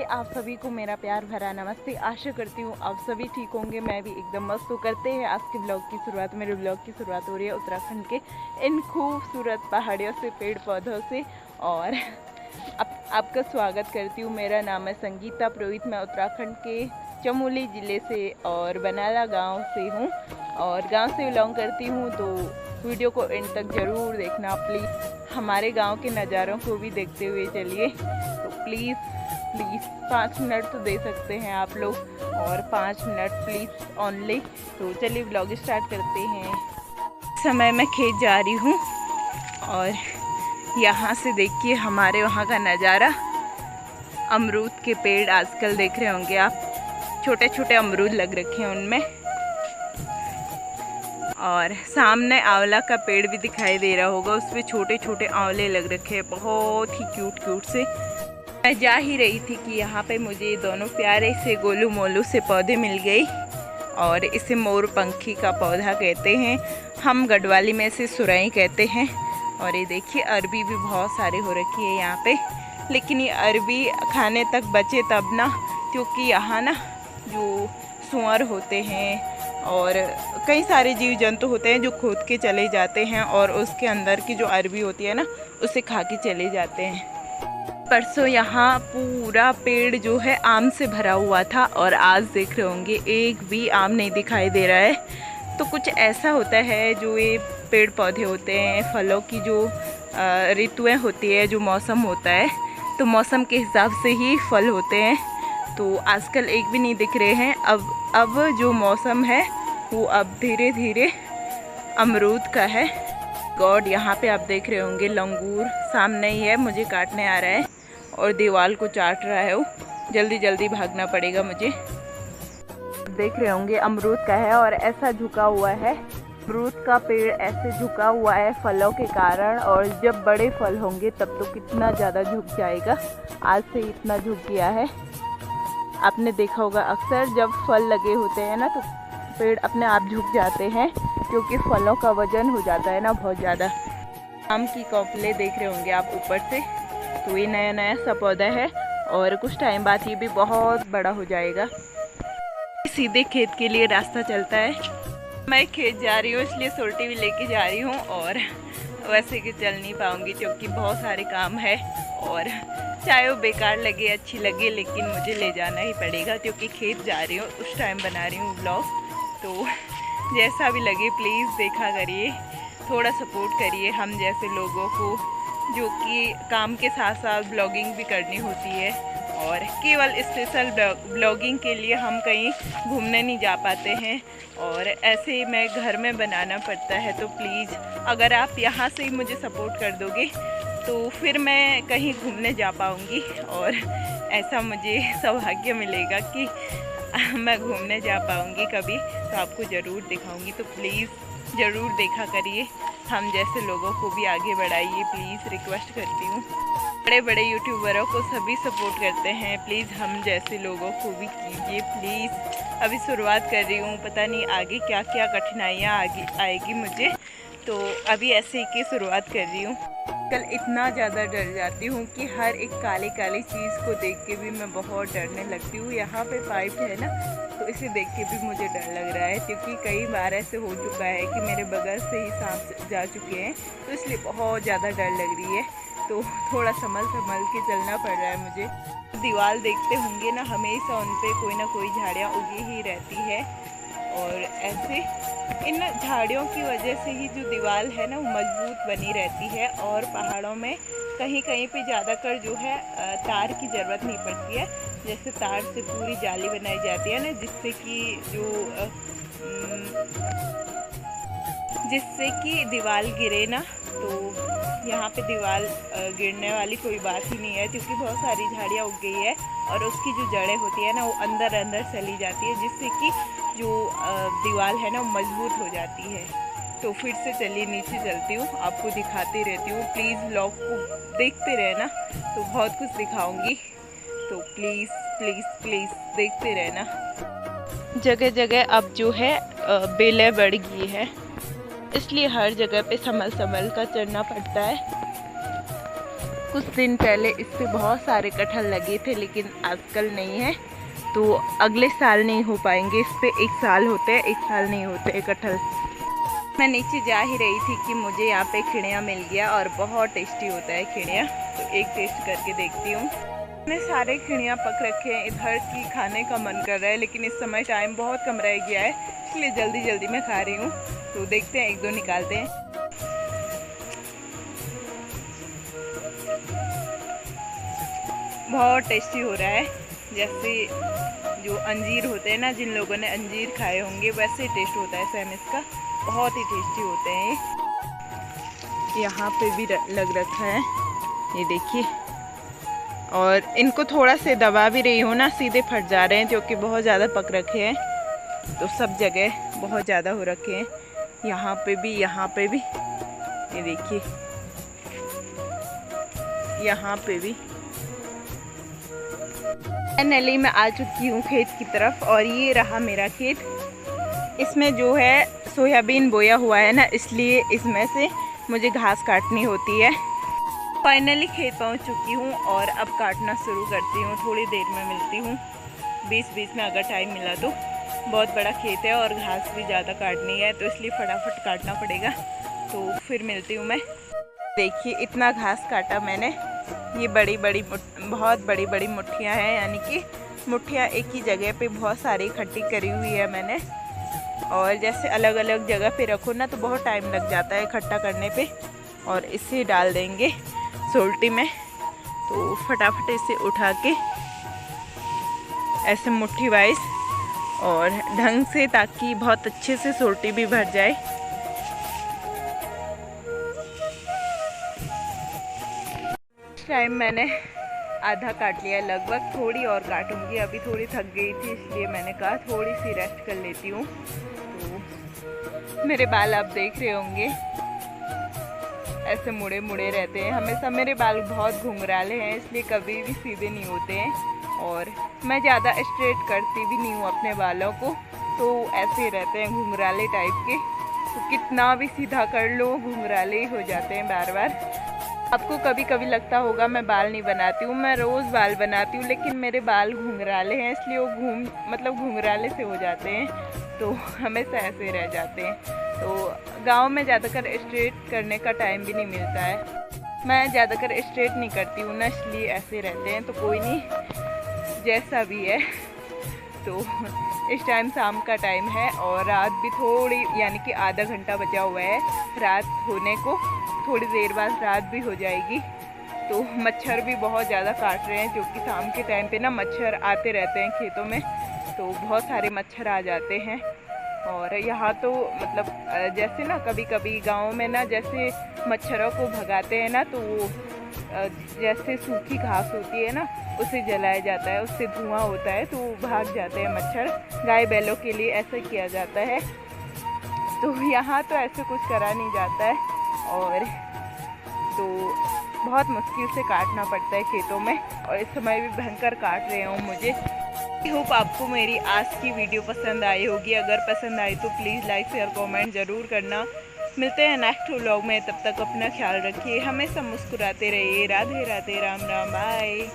चलिए आप सभी को मेरा प्यार भरा नमस्ते। आशा करती हूँ आप सभी ठीक होंगे, मैं भी एकदम मस्त। तो करते हैं आज के ब्लॉग की शुरुआत। मेरे ब्लॉग की शुरुआत हो रही है उत्तराखंड के इन खूबसूरत पहाड़ियों से, पेड़ पौधों से। और आपका स्वागत करती हूँ। मेरा नाम है संगीता पुरोहित। मैं उत्तराखंड के चमोली ज़िले से और बनाला गाँव से हूँ और गाँव से बिलोंग करती हूँ। तो वीडियो को एंड तक ज़रूर देखना प्लीज़। हमारे गांव के नज़ारों को भी देखते हुए चलिए। तो प्लीज़ 5 मिनट तो दे सकते हैं आप लोग, और 5 मिनट प्लीज़ ओनली। तो चलिए व्लॉग स्टार्ट करते हैं। इस समय मैं खेत जा रही हूँ और यहाँ से देखिए हमारे वहाँ का नज़ारा। अमरूद के पेड़ आजकल देख रहे होंगे आप, छोटे छोटे अमरूद लग रखे हैं उनमें। और सामने आंवला का पेड़ भी दिखाई दे रहा होगा, उस पर छोटे छोटे आंवले लग रखे हैं, बहुत ही क्यूट से। मैं जा ही रही थी कि यहाँ पे मुझे दोनों प्यारे से गोलू मोलू से पौधे मिल गए। और इसे मोर पंखी का पौधा कहते हैं, हम गढ़वाली में इसे सुराई कहते हैं। और ये देखिए अरबी भी बहुत सारे हो रखी है यहाँ पे, लेकिन ये अरबी खाने तक बचे तब ना, क्योंकि यहाँ ना जो सुअर होते हैं और कई सारे जीव जंतु होते हैं जो खोद के चले जाते हैं और उसके अंदर की जो अरबी होती है ना उसे खा के चले जाते हैं। परसों यहाँ पूरा पेड़ जो है आम से भरा हुआ था और आज देख रहे होंगे एक भी आम नहीं दिखाई दे रहा है। तो कुछ ऐसा होता है, जो ये पेड़ पौधे होते हैं, फलों की जो ऋतुएं होती है, जो मौसम होता है, तो मौसम के हिसाब से ही फल होते हैं। तो आजकल एक भी नहीं दिख रहे हैं। अब जो मौसम है वो अब धीरे धीरे अमरूद का है। गॉड, यहाँ पे आप देख रहे होंगे लंगूर सामने ही है, मुझे काटने आ रहा है और दीवार को चाट रहा है वो। जल्दी जल्दी भागना पड़ेगा मुझे। देख रहे होंगे अमरूद का है और ऐसा झुका हुआ है। अमरूद का पेड़ ऐसे झुका हुआ है फलों के कारण, और जब बड़े फल होंगे तब तो कितना ज़्यादा झुक जाएगा। आज से इतना झुक गया है। आपने देखा होगा अक्सर जब फल लगे होते हैं ना तो पेड़ अपने आप झुक जाते हैं, क्योंकि फलों का वजन हो जाता है ना बहुत ज़्यादा। आम की कोपले देख रहे होंगे आप ऊपर से, तो ये नया नया सा पौधा है और कुछ टाइम बाद ये भी बहुत बड़ा हो जाएगा। सीधे खेत के लिए रास्ता चलता है। मैं खेत जा रही हूँ इसलिए सोल्टी भी लेके जा रही हूँ, और वैसे कि चल नहीं पाऊँगी क्योंकि बहुत सारे काम है। और चाहे वो बेकार लगे अच्छी लगे, लेकिन मुझे ले जाना ही पड़ेगा क्योंकि खेत जा रही हूँ, उस टाइम बना रही हूँ ब्लॉग। तो जैसा भी लगे प्लीज़ देखा करिए, थोड़ा सपोर्ट करिए हम जैसे लोगों को, जो कि काम के साथ साथ ब्लॉगिंग भी करनी होती है। और केवल स्पेशल ब्लॉगिंग के लिए हम कहीं घूमने नहीं जा पाते हैं, और ऐसे मैं घर में बनाना पड़ता है। तो प्लीज़ अगर आप यहाँ से ही मुझे सपोर्ट कर दोगे तो फिर मैं कहीं घूमने जा पाऊँगी, और ऐसा मुझे सौभाग्य मिलेगा कि मैं घूमने जा पाऊँगी कभी, तो आपको ज़रूर दिखाऊँगी। तो प्लीज़ ज़रूर देखा करिए, हम जैसे लोगों को भी आगे बढ़ाइए, प्लीज़ रिक्वेस्ट करती हूँ। बड़े बड़े यूट्यूबरों को सभी सपोर्ट करते हैं, प्लीज़ हम जैसे लोगों को भी कीजिए प्लीज़। अभी शुरुआत कर रही हूँ, पता नहीं आगे क्या क्या कठिनाइयाँ आगे आएगी मुझे, तो अभी ऐसे ही की शुरुआत कर रही हूँ। कल इतना ज़्यादा डर जाती हूँ कि हर एक काली काली चीज़ को देख के भी मैं बहुत डरने लगती हूँ। यहाँ पे पाइप है ना, तो इसे देख के भी मुझे डर लग रहा है, क्योंकि कई बार ऐसे हो चुका है कि मेरे बगल से ही सांप जा चुके हैं, तो इसलिए बहुत ज़्यादा डर लग रही है। तो थोड़ा संभल के चलना पड़ रहा है मुझे। दीवार देखते होंगे ना, हमेशा उन पर कोई ना कोई झाड़ियाँ उगी ही रहती है, और ऐसे इन झाड़ियों की वजह से ही जो दीवार है ना वो मजबूत बनी रहती है। और पहाड़ों में कहीं कहीं पे ज़्यादातर जो है तार की ज़रूरत नहीं पड़ती है, जैसे तार से पूरी जाली बनाई जाती है ना, जिससे कि दीवार गिरे ना। तो यहाँ पे दीवार गिरने वाली कोई बात ही नहीं है, क्योंकि बहुत सारी झाड़ियाँ उग गई है और उसकी जो जड़ें होती है ना वो अंदर अंदर चली जाती है, जिससे कि जो दीवार है ना वो मजबूत हो जाती है। तो फिर से चलिए नीचे चलती हूँ, आपको दिखाती रहती हूँ। प्लीज़ व्लॉग को देखते रहना, तो बहुत कुछ दिखाऊंगी, तो प्लीज़ प्लीज़ प्लीज़ देखते रहना। जगह जगह अब जो है बेलें बढ़ गई है, इसलिए हर जगह पे संभल कर चढ़ना पड़ता है। कुछ दिन पहले इस पे बहुत सारे कटहल लगे थे, लेकिन आजकल नहीं है, तो अगले साल नहीं हो पाएंगे। इस पे 1 साल होते हैं, 1 साल नहीं होते कटहल। मैं नीचे जा ही रही थी कि मुझे यहाँ पे खिड़िया मिल गया और बहुत टेस्टी होता है खिड़िया, तो एक टेस्ट करके देखती हूँ। मैंने सारे खिड़िया पक रखे हैं, इधर की खाने का मन कर रहा है, लेकिन इस समय टाइम बहुत कम रह गया है, इसलिए जल्दी जल्दी मैं खा रही हूँ। तो देखते हैं, 1-2 निकालते हैं। बहुत टेस्टी हो रहा है, जैसे जो अंजीर होते हैं ना, जिन लोगों ने अंजीर खाए होंगे वैसे टेस्ट होता है सेम इसका, बहुत ही टेस्टी होते हैं ये। यहाँ पे भी लग रखा है, ये देखिए। और इनको थोड़ा से दबा भी रही हूँ ना, सीधे फट जा रहे हैं क्योंकि बहुत ज़्यादा पक रखे हैं, तो सब जगह बहुत ज़्यादा हो रखे हैं। यहाँ पे भी, यहाँ पे भी, ये देखिए, यहाँ पे भी। फाइनली मैं आ चुकी हूँ खेत की तरफ, और ये रहा मेरा खेत। इसमें जो है सोयाबीन बोया हुआ है ना, इसलिए इसमें से मुझे घास काटनी होती है। फाइनली खेत पहुँच चुकी हूँ और अब काटना शुरू करती हूँ। थोड़ी देर में मिलती हूँ, बीच में अगर टाइम मिला तो। बहुत बड़ा खेत है और घास भी ज़्यादा काटनी है, तो इसलिए फटाफट काटना पड़ेगा। तो फिर मिलती हूँ मैं। देखिए इतना घास काटा मैंने। ये बहुत बड़ी बड़ी मुट्ठियाँ हैं, यानी कि मुट्ठियाँ एक ही जगह पे बहुत सारी इकट्ठी करी हुई है मैंने। और जैसे अलग अलग जगह पे रखो ना, तो बहुत टाइम लग जाता है इकट्ठा करने पे। और इसे डाल देंगे सोल्टी में, तो फटाफट इसे उठा के ऐसे मुट्ठी वाइज और ढंग से, ताकि बहुत अच्छे से सोल्टी भी भर जाए। टाइम मैंने आधा काट लिया लगभग, थोड़ी और काटूंगी। अभी थोड़ी थक गई थी, इसलिए मैंने कहा थोड़ी सी रेस्ट कर लेती हूँ। तो मेरे बाल आप देख रहे होंगे, ऐसे मुड़े मुड़े रहते हैं हमेशा। मेरे बाल बहुत घुंघराले हैं, इसलिए कभी भी सीधे नहीं होते हैं, और मैं ज़्यादा स्ट्रेट करती भी नहीं हूँ अपने बालों को, तो ऐसे रहते हैं घुंघराले टाइप के। तो कितना भी सीधा कर लो, घुंघराले ही हो जाते हैं बार बार। आपको कभी कभी लगता होगा मैं बाल नहीं बनाती हूँ, मैं रोज़ बाल बनाती हूँ, लेकिन मेरे बाल घुंघराले हैं, इसलिए वो घुंघराले से हो जाते हैं, तो हमेशा ऐसे रह जाते हैं। तो गांव में ज़्यादातर स्ट्रेट करने का टाइम भी नहीं मिलता है। मैं ज़्यादातर स्ट्रेट नहीं करती हूँ ना, इसलिए ऐसे रहते हैं। तो कोई नहीं, जैसा भी है। तो इस टाइम शाम का टाइम है और रात भी थोड़ी, यानी कि आधा घंटा बचा हुआ है रात होने को। थोड़ी देर बाद रात भी हो जाएगी। तो मच्छर भी बहुत ज़्यादा काट रहे हैं, क्योंकि शाम के टाइम पे ना मच्छर आते रहते हैं खेतों में, तो बहुत सारे मच्छर आ जाते हैं। और यहाँ तो मतलब जैसे ना कभी कभी गाँव में ना, जैसे मच्छरों को भगाते हैं ना, तो वो जैसे सूखी घास होती है ना, उसे जलाया जाता है, उससे धुआं होता है, तो भाग जाते हैं मच्छर। गाय बैलों के लिए ऐसा किया जाता है। तो यहाँ तो ऐसे कुछ करा नहीं जाता है, और तो बहुत मुश्किल से काटना पड़ता है खेतों में, और इस समय भी भयंकर काट रहे हूँ मुझे। आई होप आपको मेरी आज की वीडियो पसंद आई होगी। अगर पसंद आई तो प्लीज़ लाइक शेयर कमेंट ज़रूर करना। मिलते हैं नेक्स्ट व्लॉग में, तब तक अपना ख्याल रखिए, हमेशा मुस्कुराते रहिए। राधे राधे, राम राम, बाय।